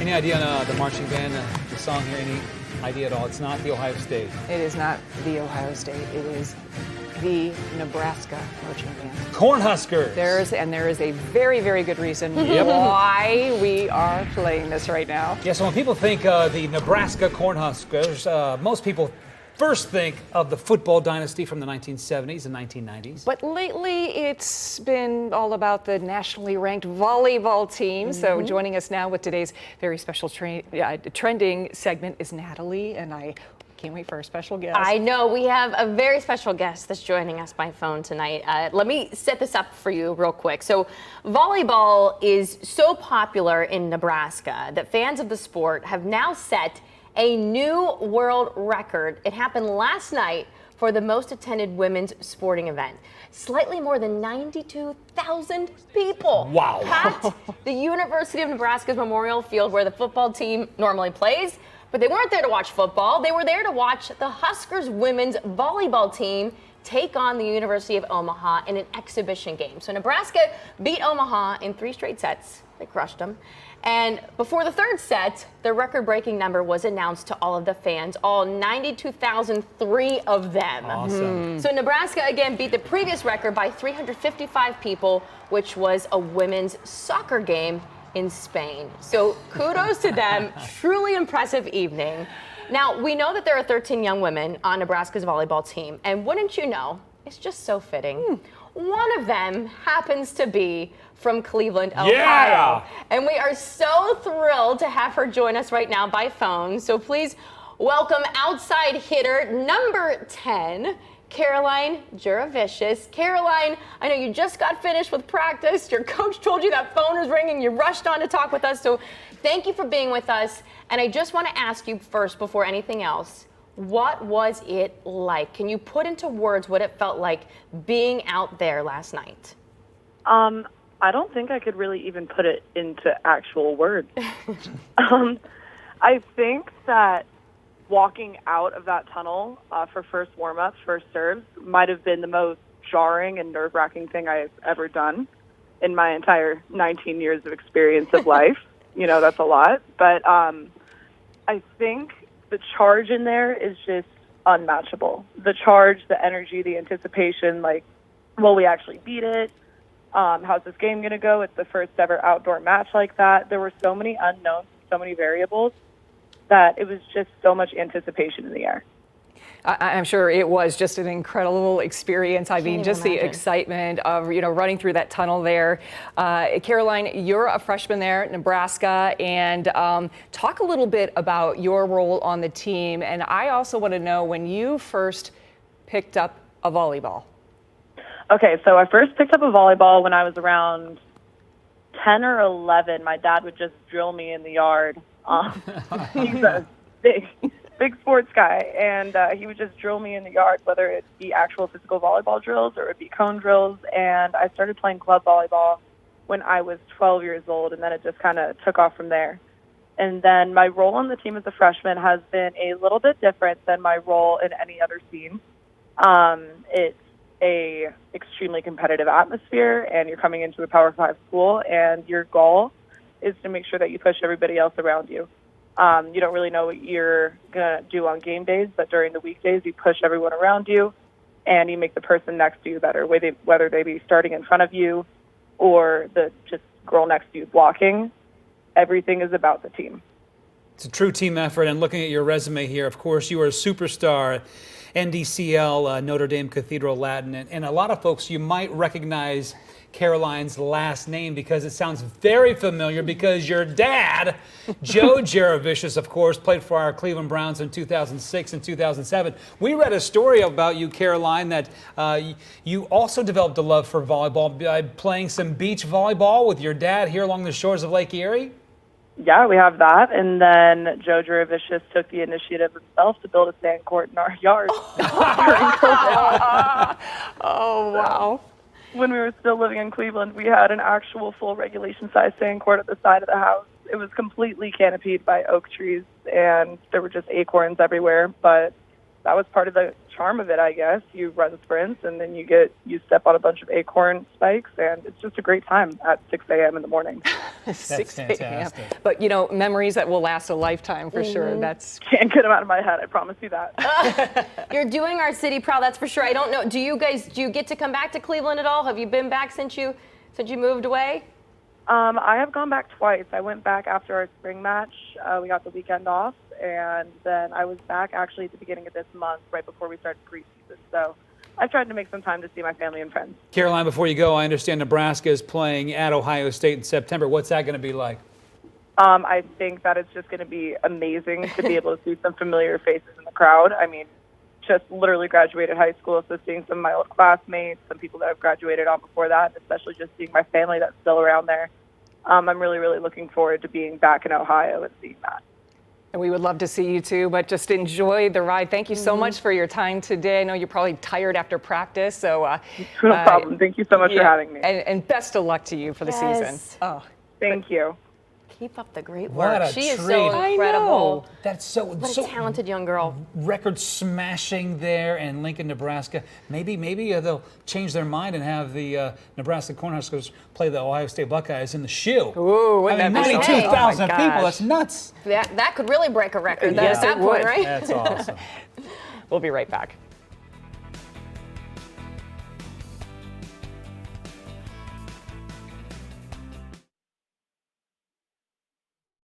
Any idea on the marching band, the song here? Any idea at all? It's not the Ohio State. It is not the Ohio State. It is the Nebraska marching band. Cornhuskers. There is a very, very good reason why we are playing this right now. Yeah, so when people think the Nebraska Cornhuskers, most people first think of the football dynasty from the 1970s and 1990s. But lately, it's been all about the nationally ranked volleyball team. So joining us now with today's very special trending segment is Natalie, and I can't wait for a special guest. I know, we have a very special guest that's joining us by phone tonight. Let me set this up for you real quick. So volleyball is so popular in Nebraska that fans of the sport have now set a new world record. It happened last night for the most attended women's sporting event. Slightly more than 92,000 people packed the University of Nebraska's Memorial Field where the football team normally plays. But they weren't there to watch football. They were there to watch the Huskers women's volleyball team take on the University of Omaha in an exhibition game. So Nebraska beat Omaha in 3 straight sets. They crushed them. And before the third set, the record-breaking number was announced to all of the fans, all 92,003 of them. Awesome. So Nebraska, again, beat the previous record by 355 people, which was a women's soccer game in Spain. So kudos to them. Truly impressive evening. Now, we know that there are 13 young women on Nebraska's volleyball team, and wouldn't you know, it's just so fitting. One of them happens to be from Cleveland, Ohio. Yeah! And we are so thrilled to have her join us right now by phone. So please welcome outside hitter number 10, Caroline Jurevicius. Caroline, I know you just got finished with practice. Your coach told you that phone was ringing. You rushed on to talk with us. So thank you for being with us. And I just want to ask you first, before anything else, what was it like? Can you put into words what it felt like being out there last night? I don't think I could really even put it into actual words. I think that walking out of that tunnel for first warm-ups, first serves, might have been the most jarring and nerve-wracking thing I've ever done in my entire 19 years of experience of life. You know, that's a lot. But I think the charge in there is just unmatchable. The charge, the energy, the anticipation, like, will we actually beat it? How's this game going to go? It's the first ever outdoor match like that. There were so many unknowns, so many variables, that it was just so much anticipation in the air. I'm sure it was just an incredible experience. I mean, just the imagine. excitement of, running through that tunnel there. Caroline, you're a freshman there at Nebraska, and talk a little bit about your role on the team. And I also want to know when you first picked up a volleyball. Okay, so I first picked up a volleyball when I was around 10 or 11. My dad would just drill me in the yard. He's a big sports guy, and he would just drill me in the yard, whether it be actual physical volleyball drills or it be cone drills. And I started playing club volleyball when I was 12 years old, and then it just kind of took off from there. And then my role on the team as a freshman has been a little bit different than my role in any other team. It's a extremely competitive atmosphere, and you're coming into a Power 5 school, and your goal is to make sure that you push everybody else around you. You don't really know what you're going to do on game days, but during the weekdays, you push everyone around you, and you make the person next to you better, whether they be starting in front of you or the just girl next to you blocking. Everything is about the team. It's a true team effort, and looking at your resume here, of course, you are a superstar, NDCL, Notre Dame Cathedral Latin, and a lot of folks, you might recognize Caroline's last name because it sounds very familiar because your dad, Joe Jurevicius, of course, played for our Cleveland Browns in 2006 and 2007. We read a story about you, Caroline, that you also developed a love for volleyball by playing some beach volleyball with your dad here along the shores of Lake Erie. Yeah, we have that. And then Joe Jurevicius took the initiative himself to build a sand court in our yard. Oh, wow. When we were still living in Cleveland, we had an actual full regulation-size sand court at the side of the house. It was completely canopied by oak trees, and there were just acorns everywhere. But that was part of the charm of it, I guess. You run sprints, and then you step on a bunch of acorn spikes, and it's just a great time at 6 a.m. in the morning. 6 a.m. fantastic. But memories that will last a lifetime for sure. That's Can't get them out of my head, I promise you that. You're doing our city proud, that's for sure. I don't know, do you get to come back to Cleveland at all? Have you been back since you moved away? I have gone back twice. I went back after our spring match. We got the weekend off, and then I was back actually at the beginning of this month, right before we started preseason. So I've tried to make some time to see my family and friends. Caroline, before you go, I understand Nebraska is playing at Ohio State in September. What's that going to be like? I think that it's just going to be amazing to be able to see some familiar faces in the crowd. I mean, just literally graduated high school, so seeing some of my old classmates, some people that I've graduated on before that, especially just seeing my family that's still around there. I'm really, really looking forward to being back in Ohio and seeing that. And we would love to see you too, but just enjoy the ride. Thank you so much for your time today. I know you're probably tired after practice, so No problem. Thank you so much for having me. And best of luck to you for the season. Oh, Thank you. Keep up the great What work. a She is treat. so I incredible. That's so What a talented young girl. record smashing there in Lincoln, Nebraska. Maybe they'll change their mind and have the Nebraska Cornhuskers play the Ohio State Buckeyes in the shoe. Ooh, wouldn't I mean, that be something? 92,000 Oh my people. gosh. That's nuts. That could really break a record Yes, at that it point, would. right? That's awesome. We'll be right back.